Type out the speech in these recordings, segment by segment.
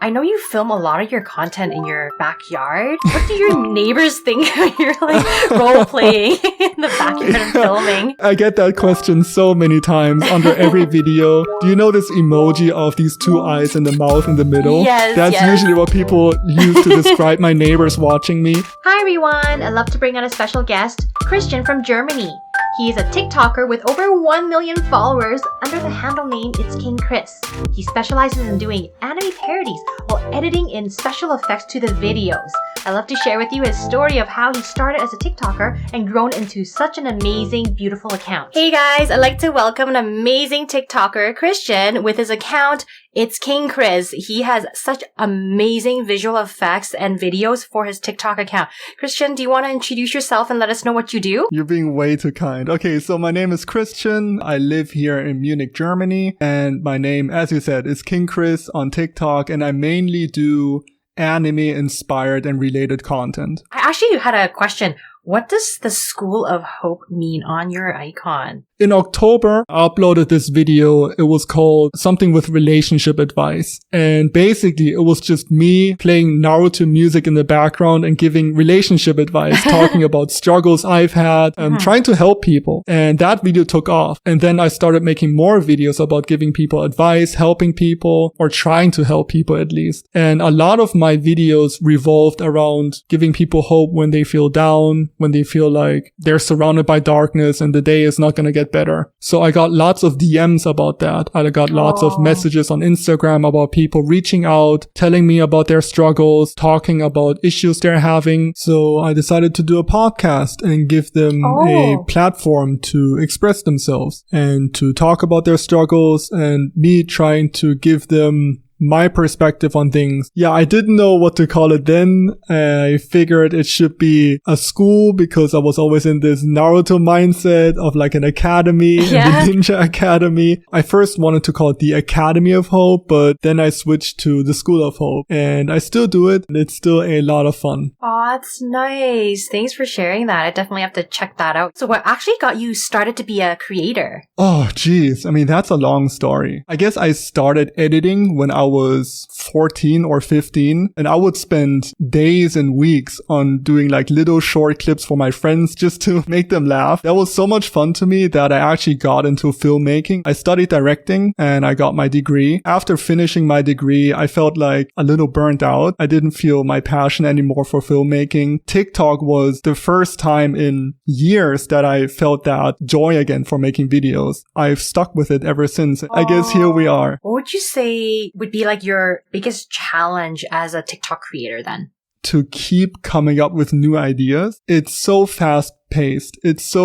I know you film a lot of your content in your backyard. What do your neighbors think when you're like role-playing in the backyard and filming? I get that question so many times under every video. Do you know this emoji of these two eyes and the mouth in the middle? Yes, That's usually what people use to describe my neighbors watching me. Hi everyone! I'd love to bring on a special guest, Christian from Germany. He is a TikToker with over 1 million followers under the handle name It's King Chris. He specializes in doing anime parodies while editing in special effects to the videos. I'd love to share with you his story of how he started as a TikToker and grown into such an amazing, beautiful account. Hey guys, I'd like to welcome an amazing TikToker, Christian, with his account It's King Chris. He has such amazing visual effects and videos for his TikTok account. Christian, do you want to introduce yourself and let us know what you do? You're being way too kind. Okay, so my name is Christian. I live here in Munich, Germany. And my name, as you said, is King Chris on TikTok. And I mainly do anime-inspired and related content. I actually had a question. What does the School of Hope mean on your icon? In October, I uploaded this video. It was called something with relationship advice. And basically, it was just me playing Naruto music in the background and giving relationship advice, talking about struggles I've had, trying to help people. And that video took off. And then I started making more videos about giving people advice, helping people, or trying to help people at least. And a lot of my videos revolved around giving people hope when they feel down, when they feel like they're surrounded by darkness and the day is not going to get better. So I got lots of DMs about that. I got lots of messages on Instagram about people reaching out, telling me about their struggles, talking about issues they're having. So I decided to do a podcast and give them a platform to express themselves and to talk about their struggles, and me trying to give them my perspective on things. Yeah, I didn't know what to call it then. I figured it should be a school because I was always in this Naruto mindset of like an academy and the Ninja Academy. I first wanted to call it the Academy of Hope, but then I switched to the School of Hope, and I still do it. And it's still a lot of fun. Oh, that's nice. Thanks for sharing that. I definitely have to check that out. So what actually got you started to be a creator? Oh, geez. I mean, that's a long story. I guess I started editing when I was 14 or 15, and I would spend days and weeks on doing like little short clips for my friends just to make them laugh. That was so much fun to me that I actually got into filmmaking. I studied directing and I got my degree. After finishing my degree, I felt like a little burnt out. I didn't feel my passion anymore for filmmaking. TikTok was the first time in years that I felt that joy again for making videos. I've stuck with it ever since. I guess here we are. What would you say would be like your biggest challenge as a TikTok creator then? To keep coming up with new ideas. It's so fast paced. It's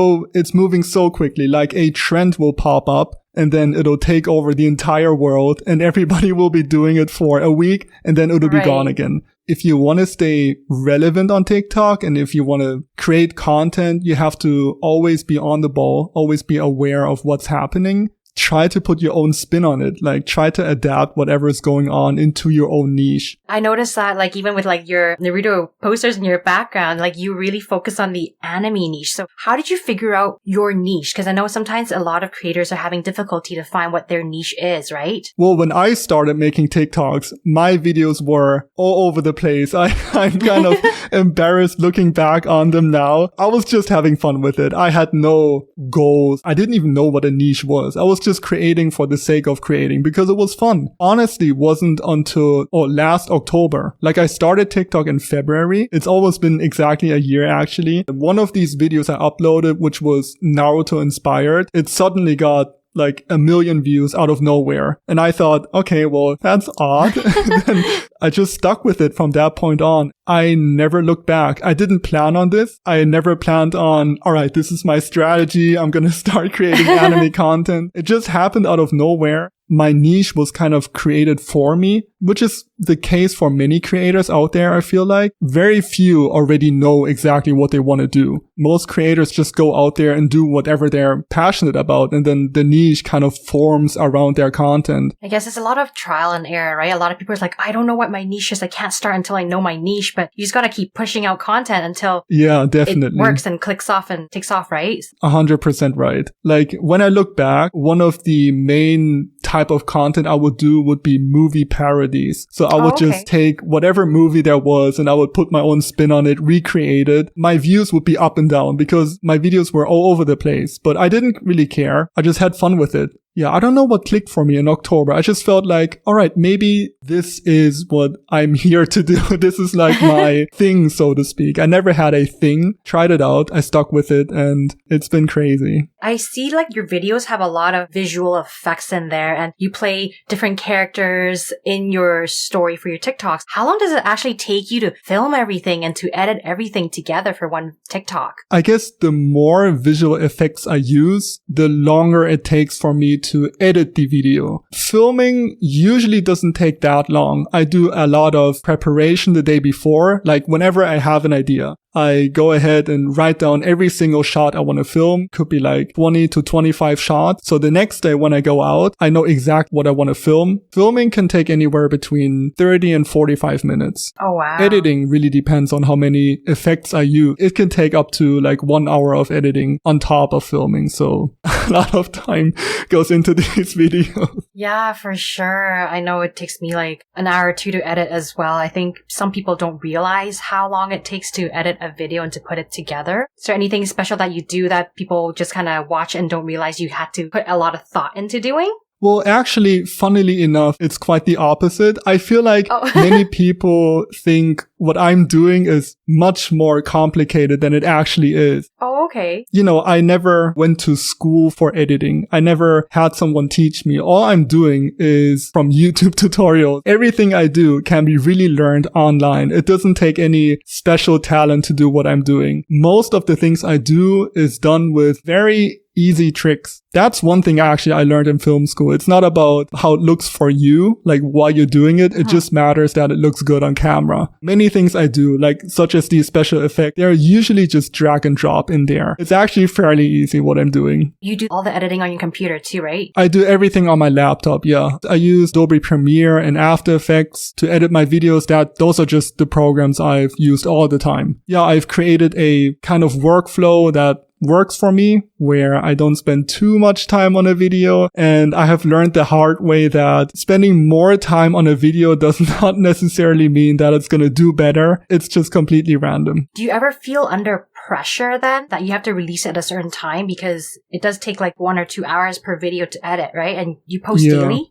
moving so quickly. Like a trend will pop up and then it'll take over the entire world and everybody will be doing it for a week and then it'll be gone again. If you want to stay relevant on TikTok and if you want to create content, you have to always be on the ball, always be aware of what's happening. Try to put your own spin on it. Like, try to adapt whatever is going on into your own niche. I noticed that, like, even with, like, your Naruto posters in your background, like, you really focus on the anime niche. So how did you figure out your niche? Because I know sometimes a lot of creators are having difficulty to find what their niche is, right? Well, when I started making TikToks, my videos were all over the place. I'm kind of embarrassed looking back on them now. I was just having fun with it. I had no goals. I didn't even know what a niche was. I was just creating for the sake of creating because it was fun. Honestly, wasn't until last October. Like, I started TikTok in February. It's almost been exactly a year actually. One of these videos I uploaded, which was Naruto inspired, it suddenly got like 1 million views out of nowhere. And I thought, okay, well, that's odd. Then I just stuck with it from that point on. I never looked back. I didn't plan on this. I never planned on, all right, this is my strategy. I'm going to start creating anime content. It just happened out of nowhere. My niche was kind of created for me, which is the case for many creators out there, I feel like. Very few already know exactly what they want to do. Most creators just go out there and do whatever they're passionate about, and then the niche kind of forms around their content. I guess it's a lot of trial and error, right? A lot of people are like, I don't know what my niche is. I can't start until I know my niche, but you just got to keep pushing out content until it works and clicks off and takes off, right? 100% right. Like, when I look back, one of the main types type of content I would do would be movie parodies. So I would just take whatever movie there was and I would put my own spin on it, recreate it. My views would be up and down because my videos were all over the place, but I didn't really care. I just had fun with it. Yeah, I don't know what clicked for me in October. I just felt like, all right, maybe this is what I'm here to do. This is like my thing, so to speak. I never had a thing. Tried it out. I stuck with it and it's been crazy. I see like your videos have a lot of visual effects in there and you play different characters in your story for your TikToks. How long does it actually take you to film everything and to edit everything together for one TikTok? I guess the more visual effects I use, the longer it takes for me to edit the video. Filming usually doesn't take that long. I do a lot of preparation the day before, like whenever I have an idea. I go ahead and write down every single shot I want to film. Could be like 20 to 25 shots. So the next day when I go out, I know exactly what I want to film. Filming can take anywhere between 30 and 45 minutes. Oh, wow. Editing really depends on how many effects I use. It can take up to like 1 hour of editing on top of filming. So a lot of time goes into these videos. Yeah, for sure. I know it takes me like an hour or two to edit as well. I think some people don't realize how long it takes to edit a video and to put it together. Is there anything special that you do that people just kind of watch and don't realize you had to put a lot of thought into doing? Well, actually, funnily enough, it's quite the opposite. I feel like many people think what I'm doing is much more complicated than it actually is. Oh, okay. You know, I never went to school for editing. I never had someone teach me. All I'm doing is from YouTube tutorials. Everything I do can be really learned online. It doesn't take any special talent to do what I'm doing. Most of the things I do is done with very easy tricks. That's one thing I learned in film school. It's not about how it looks for you, like while you're doing it. It just matters that it looks good on camera. Many things I do, like such as these special effects, they're usually just drag and drop in there. It's actually fairly easy what I'm doing. You do all the editing on your computer too, right? I do everything on my laptop, yeah. I use Adobe Premiere and After Effects to edit my videos. Those are just the programs I've used all the time. Yeah, I've created a kind of workflow that works for me, where I don't spend too much time on a video. And I have learned the hard way that spending more time on a video does not necessarily mean that it's going to do better. It's just completely random. Do you ever feel under pressure then that you have to release it at a certain time? Because it does take like 1 or 2 hours per video to edit, right? And you post daily?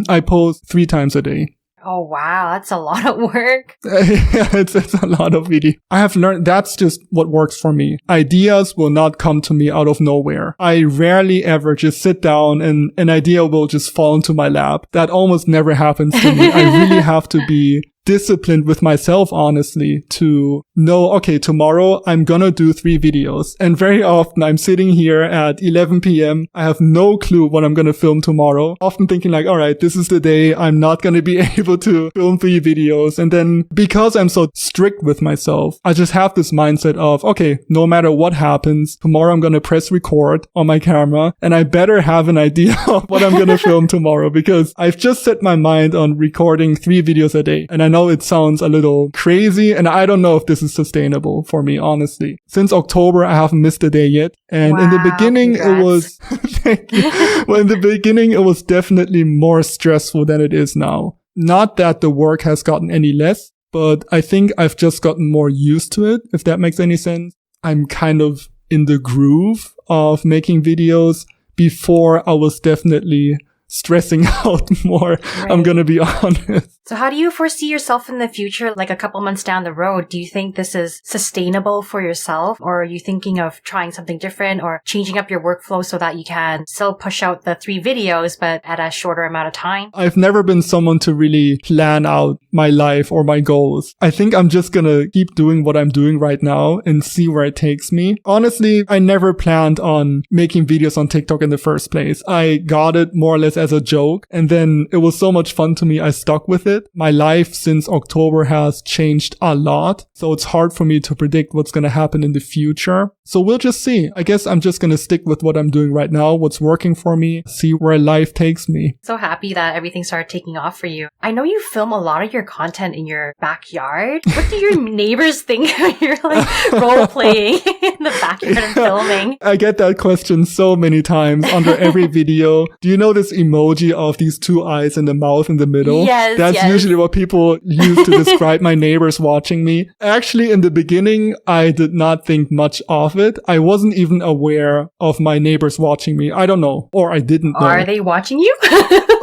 I post 3 times a day. Oh, wow. That's a lot of work. It's a lot of video. I have learned that's just what works for me. Ideas will not come to me out of nowhere. I rarely ever just sit down and an idea will just fall into my lap. That almost never happens to me. I really have to be disciplined with myself, honestly, to know, okay, tomorrow I'm gonna do 3 videos. And very often I'm sitting here at 11 p.m. I have no clue what I'm gonna film tomorrow. Often thinking like, all right, this is the day I'm not gonna be able to film 3 videos. And then because I'm so strict with myself, I just have this mindset of, okay, no matter what happens, tomorrow I'm gonna press record on my camera and I better have an idea of what I'm gonna film tomorrow, because I've just set my mind on recording 3 videos a day. And I know it sounds a little crazy, and I don't know if this is sustainable for me, honestly. Since October, I haven't missed a day yet. And in the beginning, it was, thank you. Well, in the beginning, it was definitely more stressful than it is now. Not that the work has gotten any less, but I think I've just gotten more used to it, if that makes any sense. I'm kind of in the groove of making videos. Before, I was definitely stressing out more. Right. I'm gonna be honest. So how do you foresee yourself in the future, like a couple months down the road? Do you think this is sustainable for yourself? Or are you thinking of trying something different or changing up your workflow so that you can still push out the 3 videos, but at a shorter amount of time? I've never been someone to really plan out my life or my goals. I think I'm just gonna keep doing what I'm doing right now and see where it takes me. Honestly, I never planned on making videos on TikTok in the first place. I got it more or less as a joke, and then it was so much fun to me, I stuck with it. it. My life since October has changed a lot, so it's hard for me to predict what's going to happen in the future. So we'll just see. I guess I'm just going to stick with what I'm doing right now, what's working for me, see where life takes me. So happy that everything started taking off for you. I know you film a lot of your content in your backyard. What do your neighbors think when you're like role playing in the backyard and filming? I get that question so many times under every video. Do you know this emoji of these two eyes and the mouth in the middle? Yes, That's usually what people use to describe my neighbors watching me. Actually, in the beginning, I did not think much of it. I wasn't even aware of my neighbors watching me. I don't know. Or I didn't know. Are they watching you?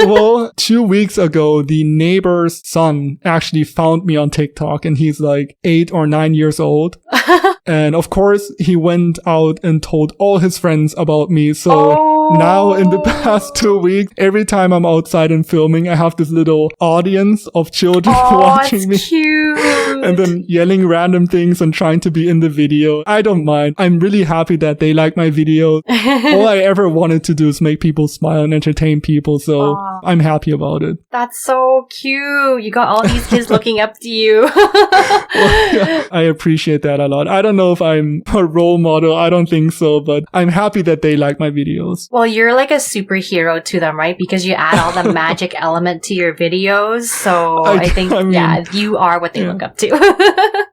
Well, 2 weeks ago, the neighbor's son actually found me on TikTok, and he's like 8 or 9 years old. And of course, he went out and told all his friends about me. So now in the past 2 weeks, every time I'm outside and filming, I have this little audience of children watching me. Cute. And then yelling random things and trying to be in the video. I don't mind. I'm really happy that they like my videos. All I ever wanted to do is make people smile and entertain people. So I'm happy about it. That's so cute. You got all these kids looking up to you. Well, yeah, I appreciate that a lot. I don't know if I'm a role model. I don't think so, but I'm happy that they like my videos. Well, you're like a superhero to them, right? Because you add all the magic element to your videos. So I think, you are what they look up to.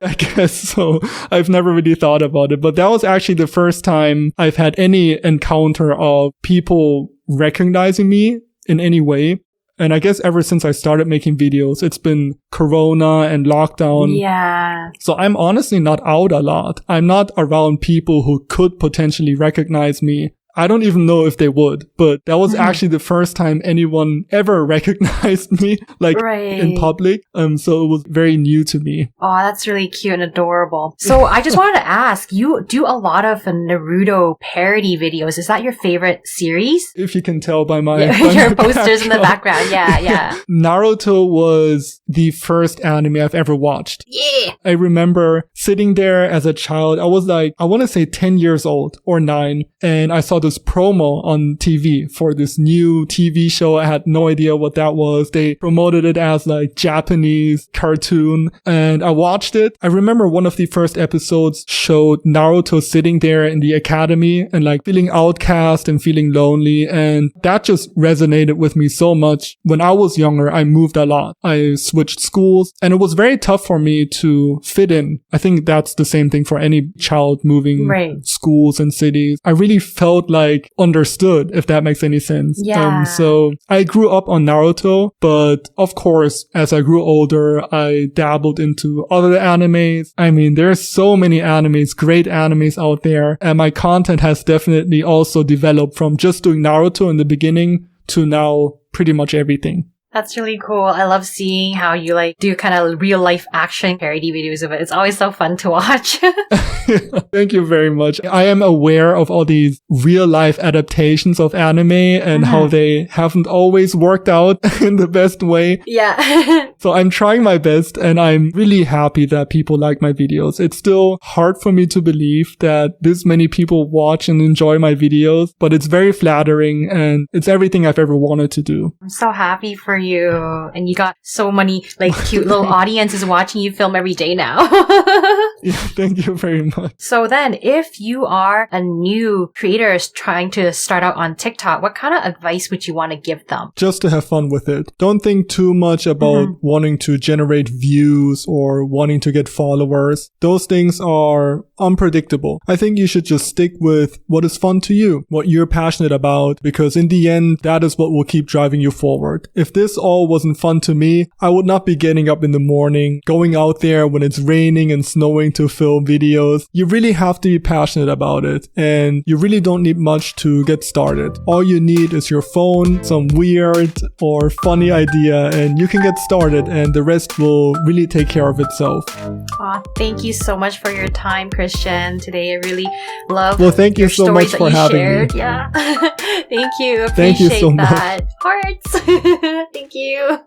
I guess so. I've never really thought about it, but that was actually the first time I've had any encounter of people recognizing me in any way. And I guess ever since I started making videos, it's been Corona and lockdown. Yeah. So I'm honestly not out a lot. I'm not around people who could potentially recognize me. I don't even know if they would, but that was actually the first time anyone ever recognized me, like in public. So it was very new to me. Oh, that's really cute and adorable. So I just wanted to ask, you do a lot of Naruto parody videos. Is that your favorite series? If you can tell by my your posters in the background. Yeah. Naruto was the first anime I've ever watched. Yeah. I remember sitting there as a child. I was like, I want to say 10 years old or 9. And I saw this promo on TV for this new TV show. I had no idea what that was. They promoted it as like Japanese cartoon, and I watched it. I remember one of the first episodes showed Naruto sitting there in the academy and like feeling outcast and feeling lonely, and that just resonated with me so much. When I was younger, I moved a lot. I switched schools, and it was very tough for me to fit in. I think that's the same thing for any child moving schools and cities. I really felt like understood, if that makes any sense. Yeah. So I grew up on Naruto, but of course, as I grew older, I dabbled into other animes. I mean, there's so many animes, great animes out there, and my content has definitely also developed from just doing Naruto in the beginning to now pretty much everything. That's really cool. I love seeing how you like do kind of real life action parody videos of it. It's always so fun to watch. Thank you very much. I am aware of all these real life adaptations of anime and how they haven't always worked out in the best way. Yeah. So I'm trying my best, and I'm really happy that people like my videos. It's still hard for me to believe that this many people watch and enjoy my videos, but it's very flattering, and it's everything I've ever wanted to do. I'm so happy for you, and you got so many like cute little audiences watching you film every day now. Yeah, thank you very much. So then, if you are a new creator trying to start out on TikTok, what kind of advice would you want to give them? Just to have fun with it. Don't think too much about wanting to generate views or wanting to get followers. Those things are unpredictable. I think you should just stick with what is fun to you, what you're passionate about, because in the end, that is what will keep driving you forward. If this all wasn't fun to me, I would not be getting up in the morning, going out there when it's raining and snowing to film videos. You really have to be passionate about it, and you really don't need much to get started. All you need is your phone, some weird or funny idea, and you can get started, and the rest will really take care of itself. Thank you so much for your time, Christian. Today, I really love thank you so much for having me. Yeah. Thank you. Thank you so much. Hearts. Thank you.